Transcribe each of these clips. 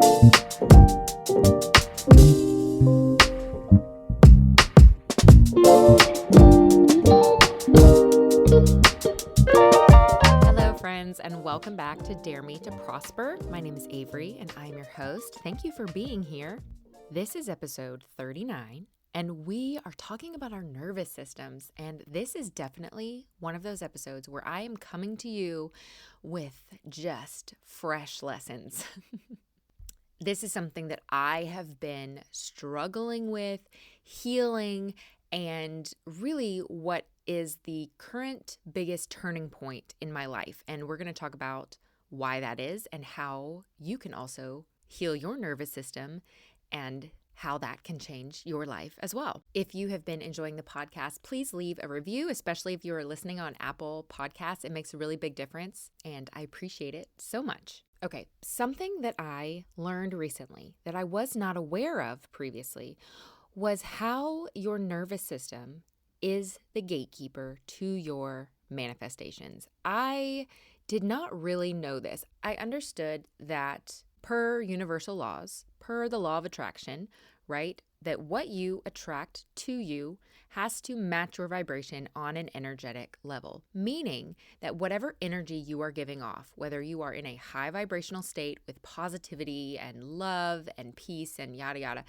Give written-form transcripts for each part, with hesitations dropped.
Hello, friends, and welcome back to Dare Me to Prosper. My name is Avery, and I am your host. Thank you for being here. This is episode 39, and we are talking about our nervous systems. And this is definitely one of those episodes where I am coming to you with just fresh lessons. This is something that I have been struggling with, healing, and really what is the current biggest turning point in my life. And we're going to talk about why that is and how you can also heal your nervous system and how that can change your life as well. If you have been enjoying the podcast, please leave a review, especially if you are listening on Apple Podcasts. It makes a really big difference, and I appreciate it so much. Okay, something that I learned recently that I was not aware of previously was how your nervous system is the gatekeeper to your manifestations. I did not really know this. I understood that per universal laws, per the law of attraction, right, that what you attract to you has to match your vibration on an energetic level, meaning that whatever energy you are giving off, whether you are in a high vibrational state with positivity and love and peace and yada yada,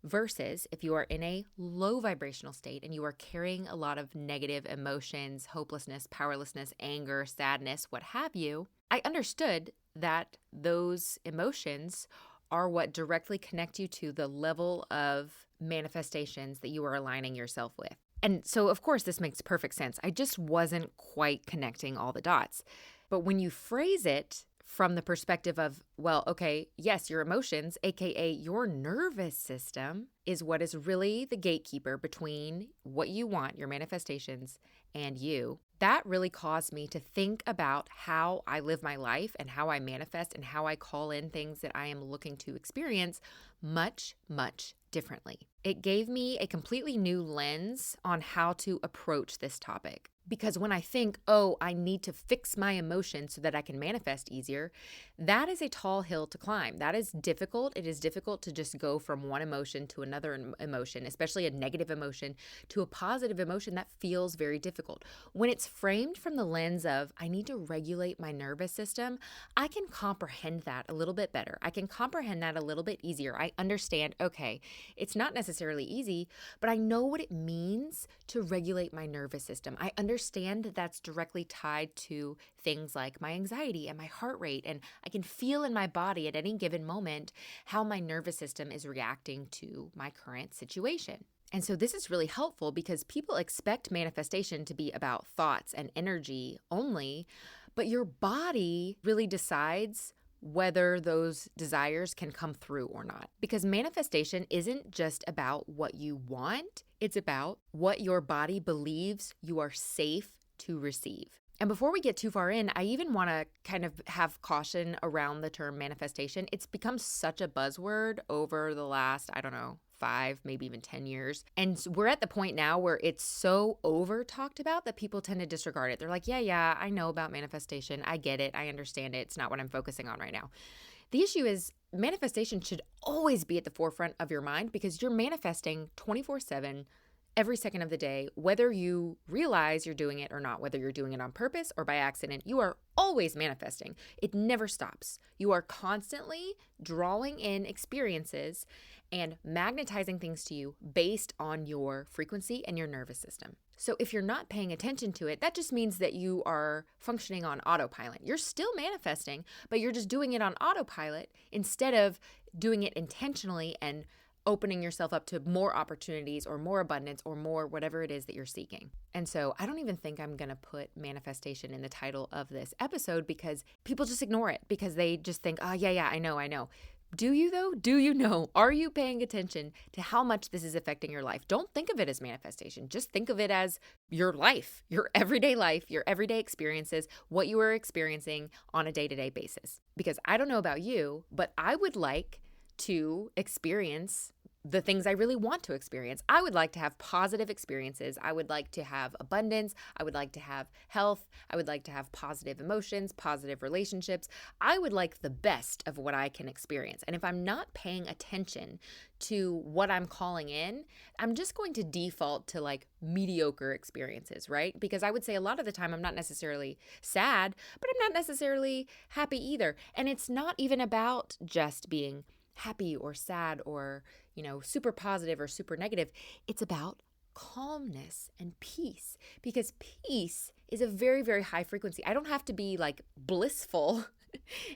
versus if you are in a low vibrational state and you are carrying a lot of negative emotions, hopelessness, powerlessness, anger, sadness, what have you, I understood that those emotions are what directly connect you to the level of manifestations that you are aligning yourself with. And so, of course, this makes perfect sense. I just wasn't quite connecting all the dots. But when you phrase it from the perspective of, well, okay, yes, your emotions, aka your nervous system, is what is really the gatekeeper between what you want, your manifestations, and you. That really caused me to think about how I live my life and how I manifest and how I call in things that I am looking to experience much, much differently. It gave me a completely new lens on how to approach this topic. Because when I think, oh, I need to fix my emotions so that I can manifest easier, that is a tall hill to climb. That is difficult. It is difficult to just go from one emotion to another emotion, especially a negative emotion, to a positive emotion. That feels very difficult. When it's framed from the lens of, I need to regulate my nervous system, I can comprehend that a little bit better. I can comprehend that a little bit easier. I understand, okay, it's not necessarily easy, but I know what it means to regulate my nervous system. I understand that that's directly tied to things like my anxiety and my heart rate, and I can feel in my body at any given moment how my nervous system is reacting to my current situation. And so this is really helpful because people expect manifestation to be about thoughts and energy only, but your body really decides whether those desires can come through or not. Because manifestation isn't just about what you want, it's about what your body believes you are safe to receive. And before we get too far in, I even want to kind of have caution around the term manifestation. It's become such a buzzword over the last, 5, maybe even 10 years. And we're at the point now where it's so over talked about that people tend to disregard it. They're like, yeah, I know about manifestation. I get it. I understand it. It's not what I'm focusing on right now. The issue is manifestation should always be at the forefront of your mind because you're manifesting 24/7 every second of the day, whether you realize you're doing it or not, whether you're doing it on purpose or by accident, you are always manifesting. It never stops. You are constantly drawing in experiences and magnetizing things to you based on your frequency and your nervous system. So if you're not paying attention to it, that just means that you are functioning on autopilot. You're still manifesting, but you're just doing it on autopilot instead of doing it intentionally and opening yourself up to more opportunities or more abundance or more whatever it is that you're seeking. And so I don't even think I'm going to put manifestation in the title of this episode because people just ignore it because they just think, oh, yeah, I know. Do you though? Do you know? Are you paying attention to how much this is affecting your life? Don't think of it as manifestation. Just think of it as your life, your everyday life, your everyday experiences, what you are experiencing on a day-to-day basis. Because I don't know about you, but I would like to experience the things I really want to experience. I would like to have positive experiences. I would like to have abundance. I would like to have health. I would like to have positive emotions, positive relationships. I would like the best of what I can experience. And if I'm not paying attention to what I'm calling in, I'm just going to default to like mediocre experiences, right? Because I would say a lot of the time I'm not necessarily sad, but I'm not necessarily happy either. And it's not even about just being happy or sad or, super positive or super negative. It's about calmness and peace, because peace is a very, very high frequency. I don't have to be like blissful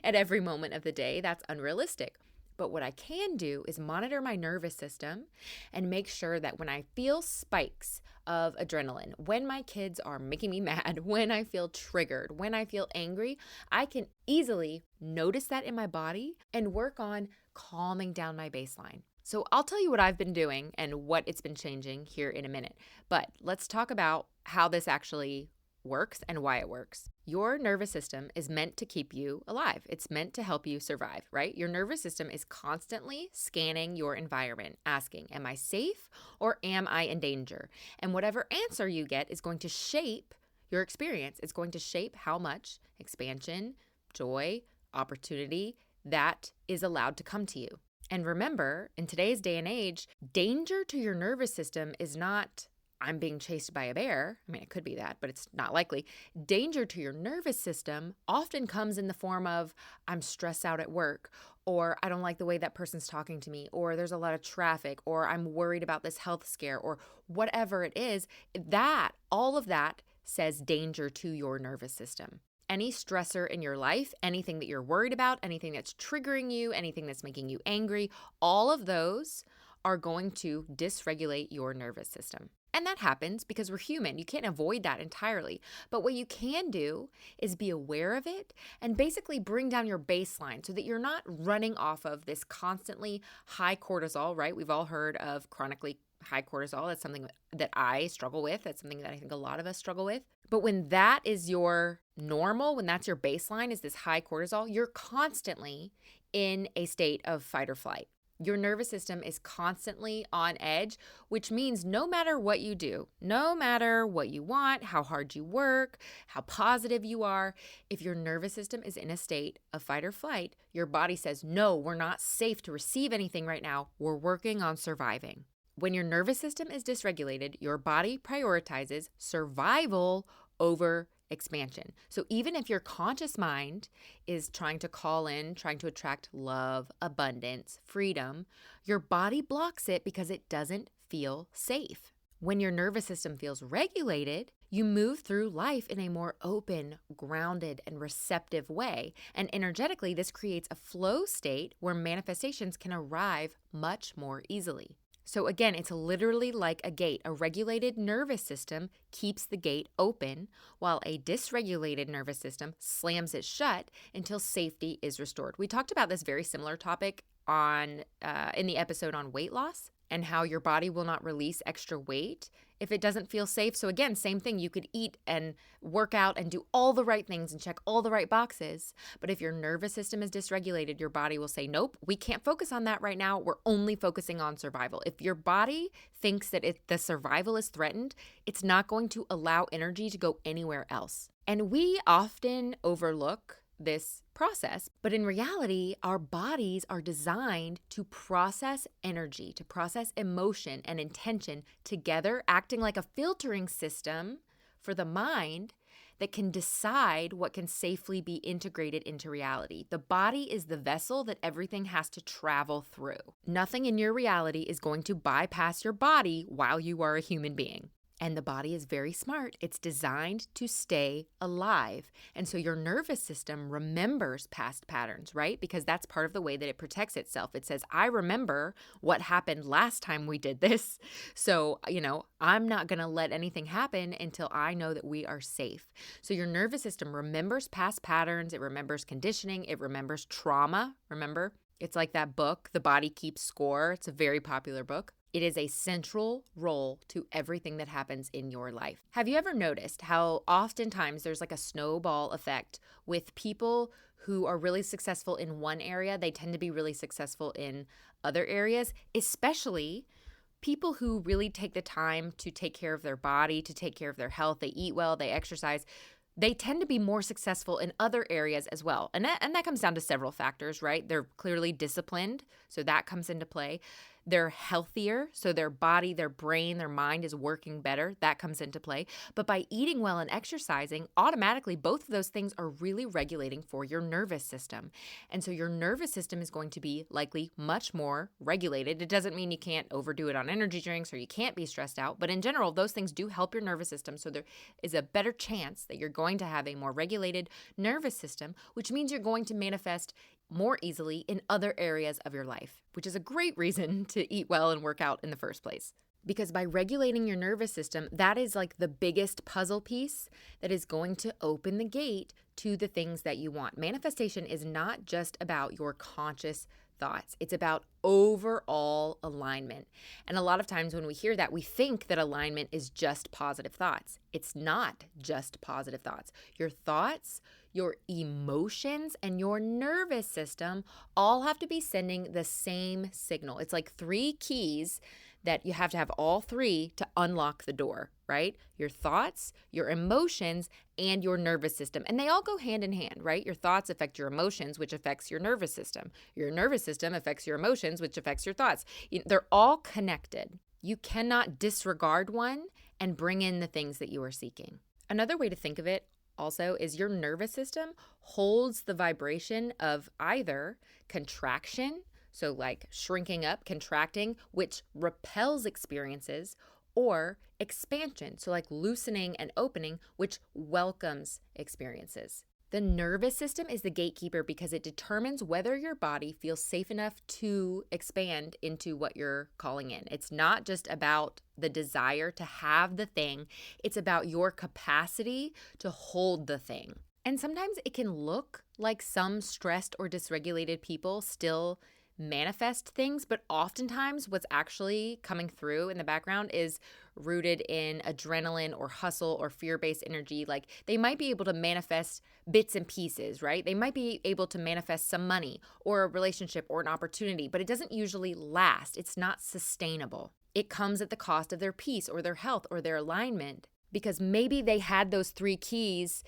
at every moment of the day. That's unrealistic. But what I can do is monitor my nervous system and make sure that when I feel spikes of adrenaline, when my kids are making me mad, when I feel triggered, when I feel angry, I can easily notice that in my body and work on calming down my baseline. So I'll tell you what I've been doing and what it's been changing here in a minute. But let's talk about how this actually works and why it works. Your nervous system is meant to keep you alive. It's meant to help you survive, right? Your nervous system is constantly scanning your environment, asking, am I safe or am I in danger? And whatever answer you get is going to shape your experience. It's going to shape how much expansion, joy, opportunity that is allowed to come to you. And remember, in today's day and age, danger to your nervous system is not I'm being chased by a bear. I mean, it could be that, but it's not likely. Danger to your nervous system often comes in the form of I'm stressed out at work, or I don't like the way that person's talking to me, or there's a lot of traffic, or I'm worried about this health scare, or whatever it is. All of that says danger to your nervous system. Any stressor in your life, anything that you're worried about, anything that's triggering you, anything that's making you angry, all of those are going to dysregulate your nervous system. And that happens because we're human. You can't avoid that entirely. But what you can do is be aware of it and basically bring down your baseline so that you're not running off of this constantly high cortisol, right? We've all heard of chronically high cortisol. That's something that I struggle with. That's something that I think a lot of us struggle with. But when that is your normal, when that's your baseline, is this high cortisol, you're constantly in a state of fight or flight. Your nervous system is constantly on edge, which means no matter what you do, no matter what you want, how hard you work, how positive you are, if your nervous system is in a state of fight or flight, your body says, no, we're not safe to receive anything right now. We're working on surviving. When your nervous system is dysregulated, your body prioritizes survival over expansion. So even if your conscious mind is trying to call in, trying to attract love, abundance, freedom, your body blocks it because it doesn't feel safe. When your nervous system feels regulated, you move through life in a more open, grounded, and receptive way. And energetically, this creates a flow state where manifestations can arrive much more easily. So again, it's literally like a gate. A regulated nervous system keeps the gate open, while a dysregulated nervous system slams it shut until safety is restored. We talked about this very similar topic in the episode on weight loss and how your body will not release extra weight if it doesn't feel safe. So again, same thing. You could eat and work out and do all the right things and check all the right boxes. But if your nervous system is dysregulated, your body will say, nope, we can't focus on that right now. We're only focusing on survival. If your body thinks that the survival is threatened, it's not going to allow energy to go anywhere else. And we often overlook this process, but in reality, our bodies are designed to process energy, to process emotion and intention together, acting like a filtering system for the mind that can decide what can safely be integrated into reality. The body is the vessel that everything has to travel through. Nothing in your reality is going to bypass your body while you are a human being. And the body is very smart. It's designed to stay alive. And so your nervous system remembers past patterns, right? Because that's part of the way that it protects itself. It says, I remember what happened last time we did this. So, I'm not going to let anything happen until I know that we are safe. So your nervous system remembers past patterns. It remembers conditioning. It remembers trauma. Remember? It's like that book, The Body Keeps Score. It's a very popular book. It is a central role to everything that happens in your life. Have you ever noticed how oftentimes there's like a snowball effect with people who are really successful in one area? They tend to be really successful in other areas, especially people who really take the time to take care of their body, to take care of their health. They eat well, they exercise. They tend to be more successful in other areas as well. And that comes down to several factors, right? They're clearly disciplined, so that comes into play. They're healthier, so their body, their brain, their mind is working better. That comes into play. But by eating well and exercising, automatically both of those things are really regulating for your nervous system. And so your nervous system is going to be likely much more regulated. It doesn't mean you can't overdo it on energy drinks or you can't be stressed out, but in general, those things do help your nervous system. So there is a better chance that you're going to have a more regulated nervous system, which means you're going to manifest more easily in other areas of your life, which is a great reason to eat well and work out in the first place. Because by regulating your nervous system, that is like the biggest puzzle piece that is going to open the gate to the things that you want. Manifestation is not just about your conscious thoughts. It's about overall alignment. And a lot of times when we hear that, we think that alignment is just positive thoughts. It's not just positive thoughts. Your thoughts, your emotions, and your nervous system all have to be sending the same signal. It's like three keys that you have to have all three to unlock the door, right? Your thoughts, your emotions, and your nervous system. And they all go hand in hand, right? Your thoughts affect your emotions, which affects your nervous system. Your nervous system affects your emotions, which affects your thoughts. They're all connected. You cannot disregard one and bring in the things that you are seeking. Another way to think of it also is your nervous system holds the vibration of either contraction, so like shrinking up, contracting, which repels experiences, or expansion, so like loosening and opening, which welcomes experiences. The nervous system is the gatekeeper because it determines whether your body feels safe enough to expand into what you're calling in. It's not just about the desire to have the thing, it's about your capacity to hold the thing. And sometimes it can look like some stressed or dysregulated people still manifest things, but oftentimes what's actually coming through in the background is rooted in adrenaline or hustle or fear-based energy. Like they might be able to manifest bits and pieces, right? They might be able to manifest some money or a relationship or an opportunity, but it doesn't usually last. It's not sustainable. It comes at the cost of their peace or their health or their alignment. Because maybe they had those three keys,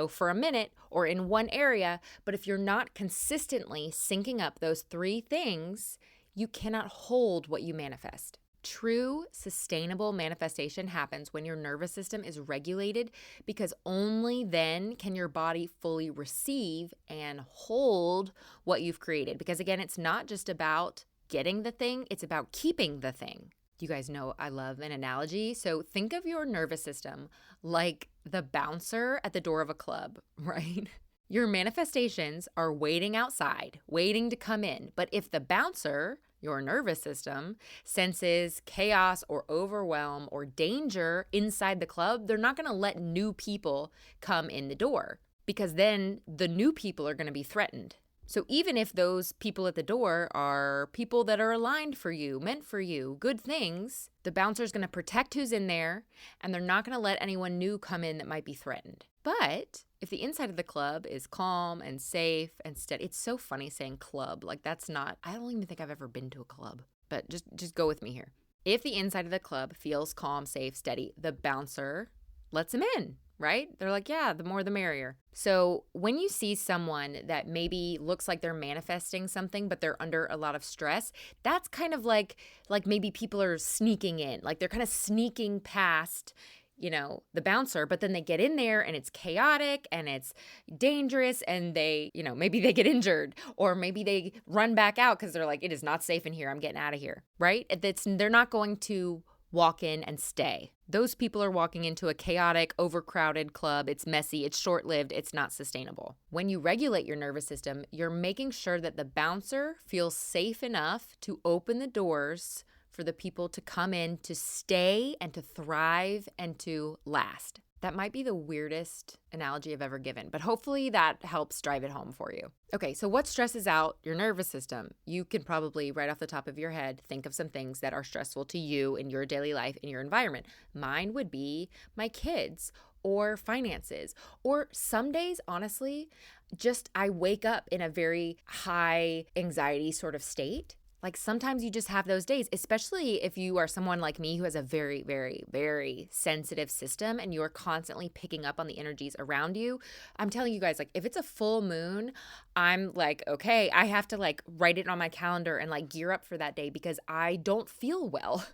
for a minute or in one area, but if you're not consistently syncing up those three things, you cannot hold what you manifest. True sustainable manifestation happens when your nervous system is regulated, because only then can your body fully receive and hold what you've created. Because again, it's not just about getting the thing, it's about keeping the thing. You guys know I love an analogy. So think of your nervous system like the bouncer at the door of a club, right? Your manifestations are waiting outside, waiting to come in. But if the bouncer, your nervous system, senses chaos or overwhelm or danger inside the club, they're not going to let new people come in the door, because then the new people are going to be threatened. So even if those people at the door are people that are aligned for you, meant for you, good things, the bouncer's going to protect who's in there, and they're not going to let anyone new come in that might be threatened. But if the inside of the club is calm and safe and steady, it's so funny saying club. Like that's not, I don't even think I've ever been to a club, but just go with me here. If the inside of the club feels calm, safe, steady, the bouncer lets them in. Right? They're like, yeah, the more the merrier. So when you see someone that maybe looks like they're manifesting something, but they're under a lot of stress, that's kind of like maybe people are sneaking in, like they're kind of sneaking past, the bouncer, but then they get in there and it's chaotic and it's dangerous and they, maybe they get injured, or maybe they run back out because they're like, it is not safe in here. I'm getting out of here. Right? They're not going to walk in and stay. Those people are walking into a chaotic, overcrowded club. It's messy, it's short-lived, it's not sustainable. When you regulate your nervous system, you're making sure that the bouncer feels safe enough to open the doors for the people to come in, to stay and to thrive and to last. That might be the weirdest analogy I've ever given, but hopefully that helps drive it home for you. Okay, so what stresses out your nervous system? You can probably, right off the top of your head, think of some things that are stressful to you in your daily life, in your environment. Mine would be my kids or finances, or some days, honestly, just I wake up in a very high anxiety sort of state. Like sometimes you just have those days, especially if you are someone like me who has a very, very, very sensitive system and you're constantly picking up on the energies around you. I'm telling you guys, like if it's a full moon, I'm like, okay, I have to like write it on my calendar and like gear up for that day because I don't feel well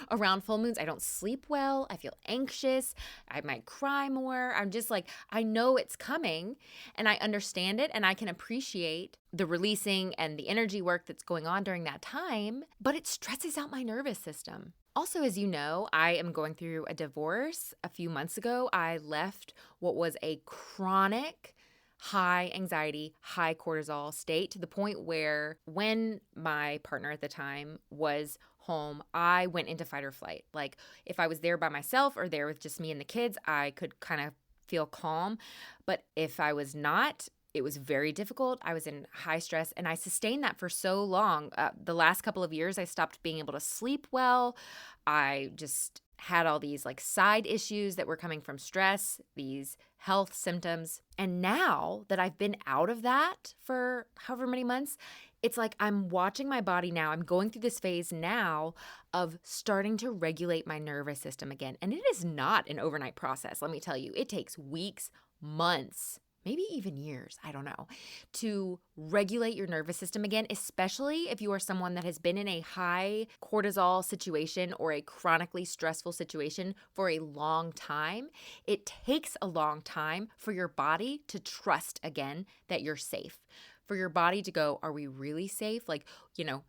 around full moons. I don't sleep well. I feel anxious. I might cry more. I'm just like, I know it's coming and I understand it and I can appreciate the releasing and the energy work that's going on during that time, but it stresses out my nervous system. Also, as you know, I am going through a divorce. A few months ago, I left what was a chronic high anxiety, high cortisol state to the point where when my partner at the time was home, I went into fight or flight. Like if I was there by myself or there with just me and the kids, I could kind of feel calm. But if I was not, it was very difficult. I was in high stress and I sustained that for so long. The last couple of years, I stopped being able to sleep well. I just had all these like side issues that were coming from stress, these health symptoms. And now that I've been out of that for however many months, it's like I'm watching my body now. I'm going through this phase now of starting to regulate my nervous system again. And it is not an overnight process. Let me tell you, it takes weeks, months, maybe even years, I don't know, to regulate your nervous system again, especially if you are someone that has been in a high cortisol situation or a chronically stressful situation for a long time. It takes a long time for your body to trust again that you're safe. For your body to go, are we really safe? Like,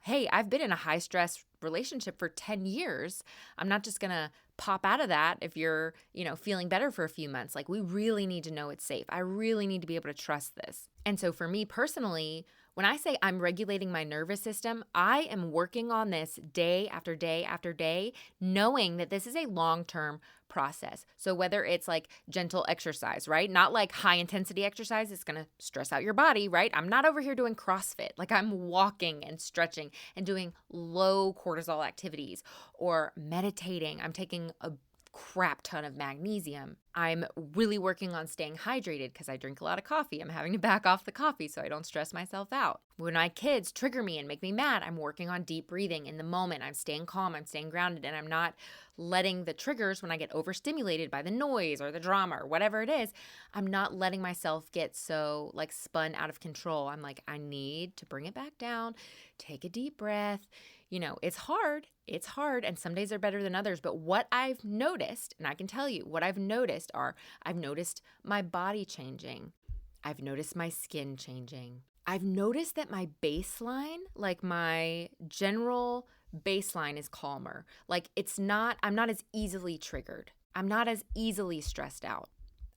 hey, I've been in a high stress relationship for 10 years. I'm not just going to pop out of that if you're, feeling better for a few months. Like we really need to know it's safe. I really need to be able to trust this. And so for me personally, when I say I'm regulating my nervous system, I am working on this day after day after day, knowing that this is a long-term process. So whether it's like gentle exercise, right? Not like high intensity exercise, it's going to stress out your body, right? I'm not over here doing CrossFit. Like I'm walking and stretching and doing low cortisol activities or meditating. I'm taking a crap ton of magnesium. I'm really working on staying hydrated because I drink a lot of coffee. I'm having to back off the coffee so I don't stress myself out. When my kids trigger me and make me mad, I'm working on deep breathing in the moment. I'm staying calm, I'm staying grounded, and I'm not letting the triggers when I get overstimulated by the noise or the drama or whatever it is, I'm not letting myself get so like spun out of control. I'm like, I need to bring it back down, take a deep breath. It's hard, and some days are better than others. But what I've noticed, and I can tell you what I've noticed I've noticed my body changing. I've noticed my skin changing. I've noticed that my baseline, like my general baseline is calmer. Like I'm not as easily triggered. I'm not as easily stressed out.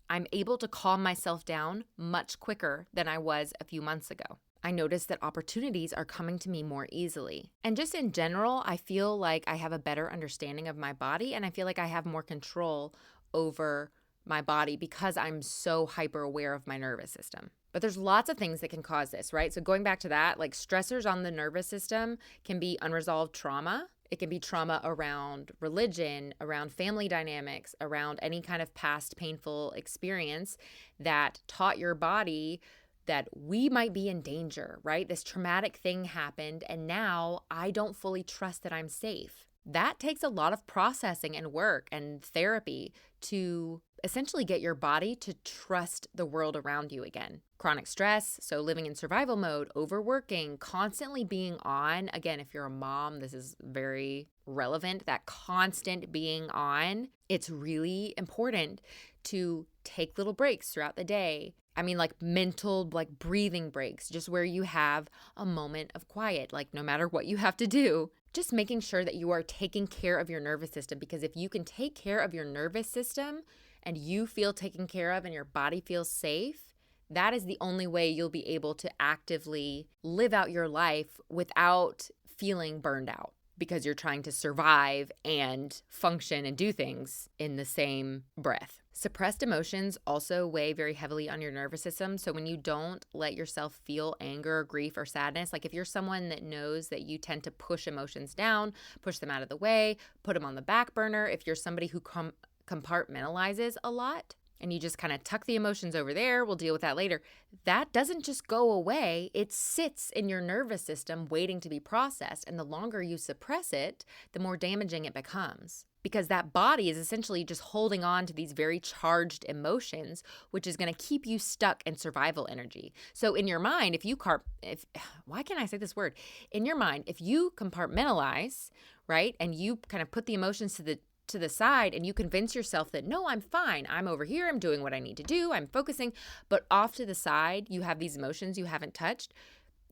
I'm able to calm myself down much quicker than I was a few months ago. I notice that opportunities are coming to me more easily. And just in general, I feel like I have a better understanding of my body and I feel like I have more control over my body because I'm so hyper aware of my nervous system. But there's lots of things that can cause this, right? So going back to that, like stressors on the nervous system can be unresolved trauma. It can be trauma around religion, around family dynamics, around any kind of past painful experience that taught your body that we might be in danger, right? This traumatic thing happened and now I don't fully trust that I'm safe. That takes a lot of processing and work and therapy to essentially get your body to trust the world around you again. Chronic stress, so living in survival mode, overworking, constantly being on. Again, if you're a mom, this is very relevant, that constant being on. It's really important to take little breaks throughout the day. I mean, like mental, like breathing breaks, just where you have a moment of quiet, like no matter what you have to do, just making sure that you are taking care of your nervous system. Because if you can take care of your nervous system and you feel taken care of and your body feels safe, that is the only way you'll be able to actively live out your life without feeling burned out because you're trying to survive and function and do things in the same breath. Suppressed emotions also weigh very heavily on your nervous system. So when you don't let yourself feel anger, grief, or sadness, like if you're someone that knows that you tend to push emotions down, push them out of the way, put them on the back burner, if you're somebody who compartmentalizes a lot and you just kind of tuck the emotions over there, we'll deal with that later, that doesn't just go away. It sits in your nervous system waiting to be processed. And the longer you suppress it, the more damaging it becomes. Because that body is essentially just holding on to these very charged emotions, which is going to keep you stuck in survival energy. So in your mind, why can't I say this word? In your mind, if you compartmentalize, right, and you kind of put the emotions to the side and you convince yourself that, no, I'm fine. I'm over here. I'm doing what I need to do. I'm focusing. But off to the side, you have these emotions you haven't touched.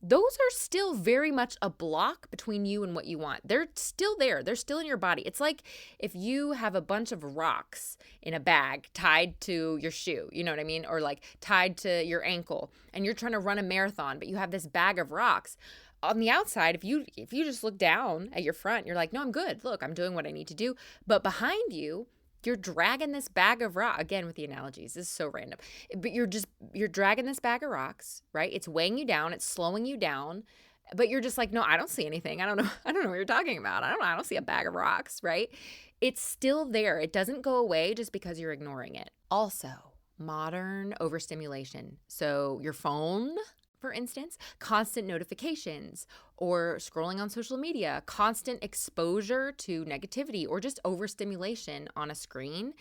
Those are still very much a block between you and what you want. They're still there. They're still in your body. It's like if you have a bunch of rocks in a bag tied to your shoe, you know what I mean? Or like tied to your ankle and you're trying to run a marathon, but you have this bag of rocks. On the outside, if you just look down at your front, you're like, no, I'm good. Look, I'm doing what I need to do. But behind you, you're dragging this bag of rocks, again with the analogies, this is so random, but you're dragging this bag of rocks, right? It's weighing you down, it's slowing you down, but you're just like, no, I don't see anything. I don't know what you're talking about. I don't see a bag of rocks, right? It's still there. It doesn't go away just because you're ignoring it. Also, modern overstimulation. So your phone, for instance, constant notifications or scrolling on social media, constant exposure to negativity or just overstimulation on a screen,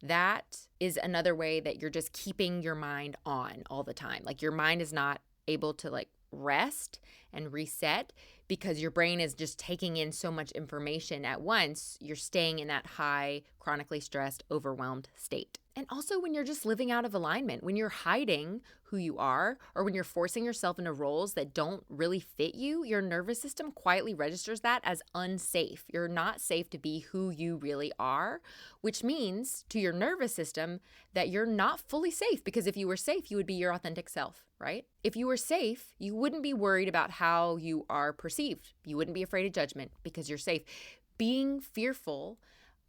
that is another way that you're just keeping your mind on all the time. Like your mind is not able to like rest and reset because your brain is just taking in so much information at once. You're staying in that high, chronically stressed, overwhelmed state. And also when you're just living out of alignment, when you're hiding who you are, or when you're forcing yourself into roles that don't really fit you, your nervous system quietly registers that as unsafe. You're not safe to be who you really are, which means to your nervous system that you're not fully safe, because if you were safe, you would be your authentic self, right? If you were safe, you wouldn't be worried about how you are perceived. You wouldn't be afraid of judgment because you're safe. Being fearful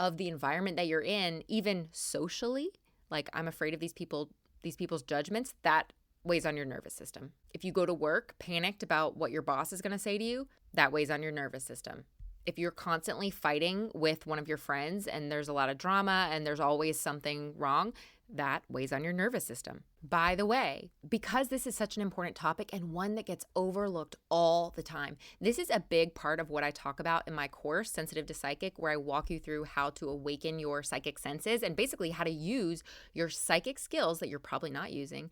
of the environment that you're in, even socially, like I'm afraid of these people's judgments, that weighs on your nervous system. If you go to work panicked about what your boss is going to say to you, that weighs on your nervous system. If you're constantly fighting with one of your friends and there's a lot of drama and there's always something wrong, that weighs on your nervous system. By the way, because this is such an important topic and one that gets overlooked all the time, this is a big part of what I talk about in my course, Sensitive to Psychic, where I walk you through how to awaken your psychic senses and basically how to use your psychic skills that you're probably not using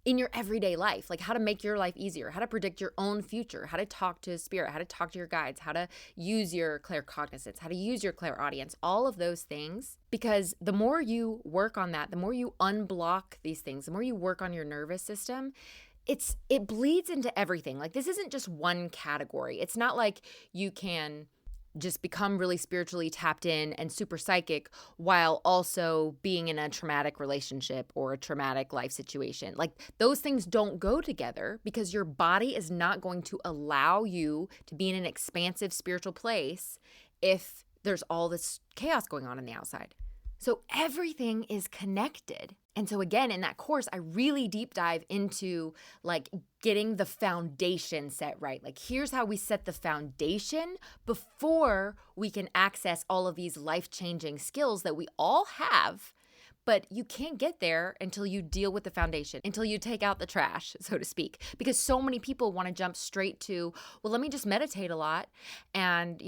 in your everyday life, like how to make your life easier, how to predict your own future, how to talk to spirit, how to talk to your guides, how to use your claircognizance, how to use your clairaudience, all of those things. Because the more you work on that, the more you unblock these things, the more you work on your nervous system, it bleeds into everything. Like this isn't just one category. It's not like you can just become really spiritually tapped in and super psychic while also being in a traumatic relationship or a traumatic life situation. Like those things don't go together because your body is not going to allow you to be in an expansive spiritual place if there's all this chaos going on the outside. So everything is connected. And so again, in that course, I really deep dive into like getting the foundation set right. Like here's how we set the foundation before we can access all of these life-changing skills that we all have. But you can't get there until you deal with the foundation, until you take out the trash, so to speak. Because so many people want to jump straight to, well, let me just meditate a lot and,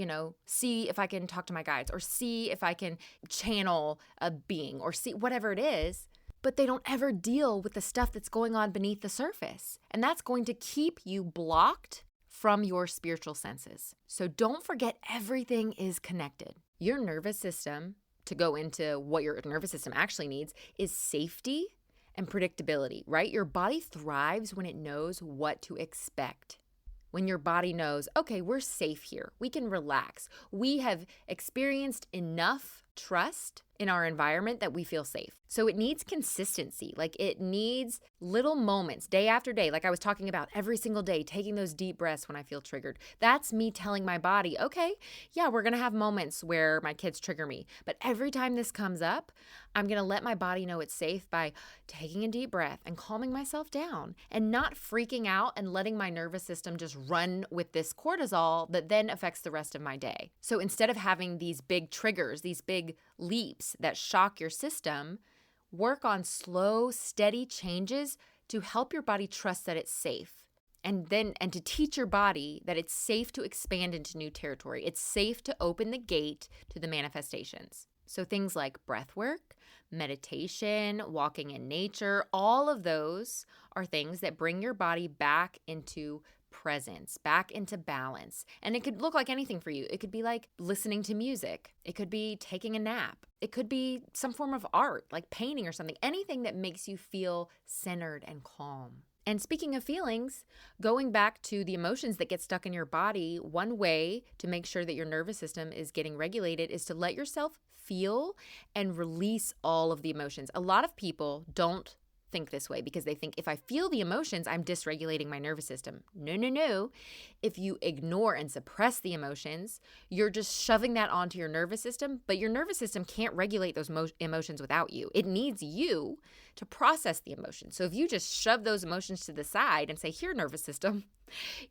see if I can talk to my guides or see if I can channel a being or see whatever it is. But they don't ever deal with the stuff that's going on beneath the surface. And that's going to keep you blocked from your spiritual senses. So don't forget, everything is connected. Your nervous system, to go into what your nervous system actually needs, is safety and predictability, right? Your body thrives when it knows what to expect. When your body knows, okay, we're safe here. We can relax. We have experienced enough trust in our environment that we feel safe. So it needs consistency. Like it needs little moments day after day. Like I was talking about every single day, taking those deep breaths when I feel triggered. That's me telling my body, okay, yeah, we're going to have moments where my kids trigger me. But every time this comes up, I'm going to let my body know it's safe by taking a deep breath and calming myself down and not freaking out and letting my nervous system just run with this cortisol that then affects the rest of my day. So instead of having these big triggers, these big leaps that shock your system, work on slow, steady changes to help your body trust that it's safe. And to teach your body that it's safe to expand into new territory. It's safe to open the gate to the manifestations. So things like breath work, meditation, walking in nature, all of those are things that bring your body back into presence, back into balance. And it could look like anything for you. It could be like listening to music. It could be taking a nap. It could be some form of art, like painting or something. Anything that makes you feel centered and calm. And speaking of feelings, going back to the emotions that get stuck in your body, one way to make sure that your nervous system is getting regulated is to let yourself feel and release all of the emotions. A lot of people don't think this way because they think if I feel the emotions, I'm dysregulating my nervous system. No. If you ignore and suppress the emotions, you're just shoving that onto your nervous system, but your nervous system can't regulate those emotions without you. It needs you to process the emotions. So if you just shove those emotions to the side and say, here, nervous system,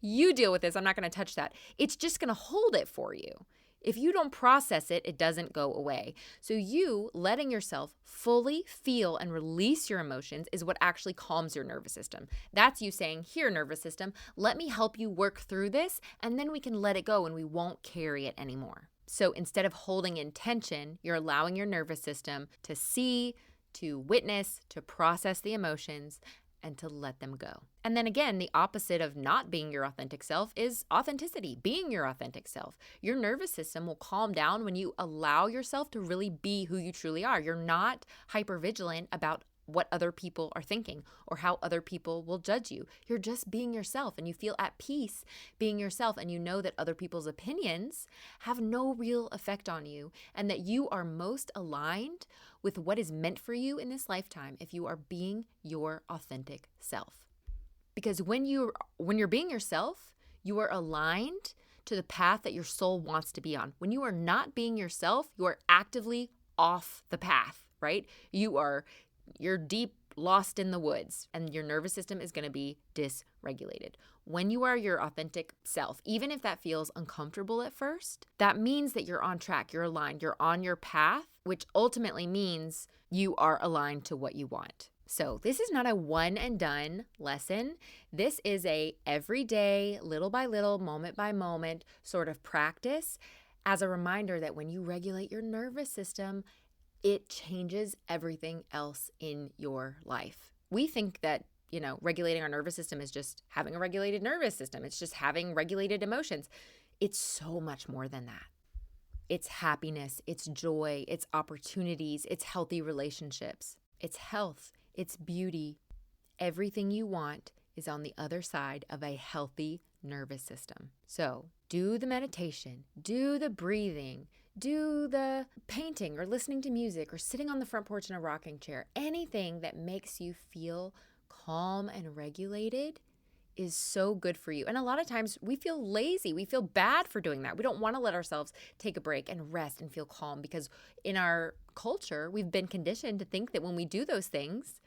you deal with this, I'm not going to touch that, it's just going to hold it for you. If you don't process it, it doesn't go away. So you letting yourself fully feel and release your emotions is what actually calms your nervous system. That's you saying, here, nervous system, let me help you work through this, and then we can let it go and we won't carry it anymore. So instead of holding in tension, you're allowing your nervous system to see, to witness, to process the emotions, and to let them go. And then again, the opposite of not being your authentic self is authenticity, being your authentic self. Your nervous system will calm down when you allow yourself to really be who you truly are. You're not hypervigilant about what other people are thinking or how other people will judge you. You're just being yourself, and you feel at peace being yourself, and you know that other people's opinions have no real effect on you, and that you are most aligned with what is meant for you in this lifetime if you are being your authentic self. Because when you're being yourself, you are aligned to the path that your soul wants to be on. When you are not being yourself, you are actively off the path, right? You're deep lost in the woods, and your nervous system is going to be dysregulated. When you are your authentic self, even if that feels uncomfortable at first, that means that you're on track, you're aligned, you're on your path, which ultimately means you are aligned to what you want. So this is not a one and done lesson. This is a everyday, little by little, moment by moment sort of practice as a reminder that when you regulate your nervous system, it changes everything else in your life. We think that, regulating our nervous system is just having a regulated nervous system. It's just having regulated emotions. It's so much more than that. It's happiness, it's joy, it's opportunities, it's healthy relationships, it's health, it's beauty. Everything you want is on the other side of a healthy nervous system. So do the meditation, do the breathing, do the painting or listening to music or sitting on the front porch in a rocking chair. Anything that makes you feel calm and regulated is so good for you. And a lot of times we feel lazy. We feel bad for doing that. We don't want to let ourselves take a break and rest and feel calm because in our culture, we've been conditioned to think that when we do those things,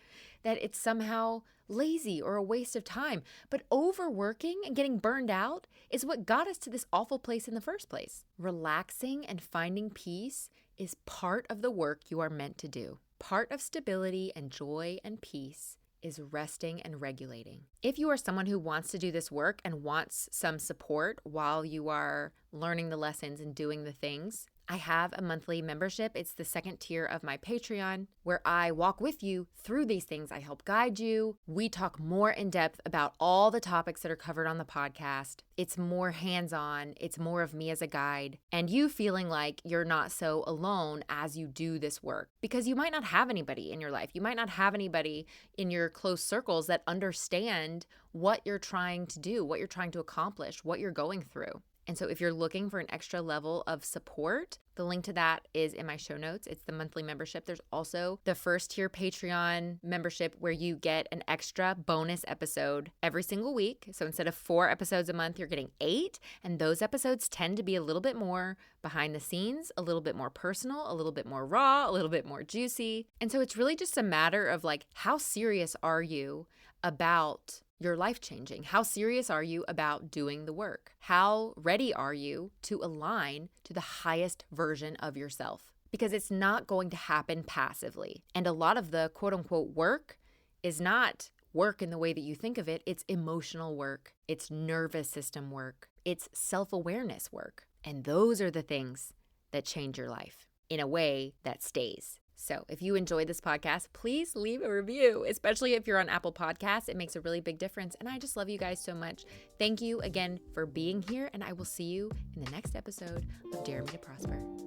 that it's somehow lazy or a waste of time. But overworking and getting burned out is what got us to this awful place in the first place. Relaxing and finding peace is part of the work you are meant to do. Part of stability and joy and peace is resting and regulating. If you are someone who wants to do this work and wants some support while you are learning the lessons and doing the things, I have a monthly membership. It's the second tier of my Patreon where I walk with you through these things. I help guide you. We talk more in depth about all the topics that are covered on the podcast. It's more hands-on. It's more of me as a guide and you feeling like you're not so alone as you do this work because you might not have anybody in your life. You might not have anybody in your close circles that understand what you're trying to do, what you're trying to accomplish, what you're going through. And so if you're looking for an extra level of support, the link to that is in my show notes. It's the monthly membership. There's also the first tier Patreon membership where you get an extra bonus episode every single week. So instead of 4 episodes a month, you're getting 8. And those episodes tend to be a little bit more behind the scenes, a little bit more personal, a little bit more raw, a little bit more juicy. And so it's really just a matter of like, how serious are you about your life changing? How serious are you about doing the work? How ready are you to align to the highest version of yourself? Because it's not going to happen passively. And a lot of the quote unquote work is not work in the way that you think of it. It's emotional work. It's nervous system work. It's self-awareness work. And those are the things that change your life in a way that stays. So if you enjoyed this podcast, please leave a review, especially if you're on Apple Podcasts. It makes a really big difference. And I just love you guys so much. Thank you again for being here. And I will see you in the next episode of Dare Me to Prosper.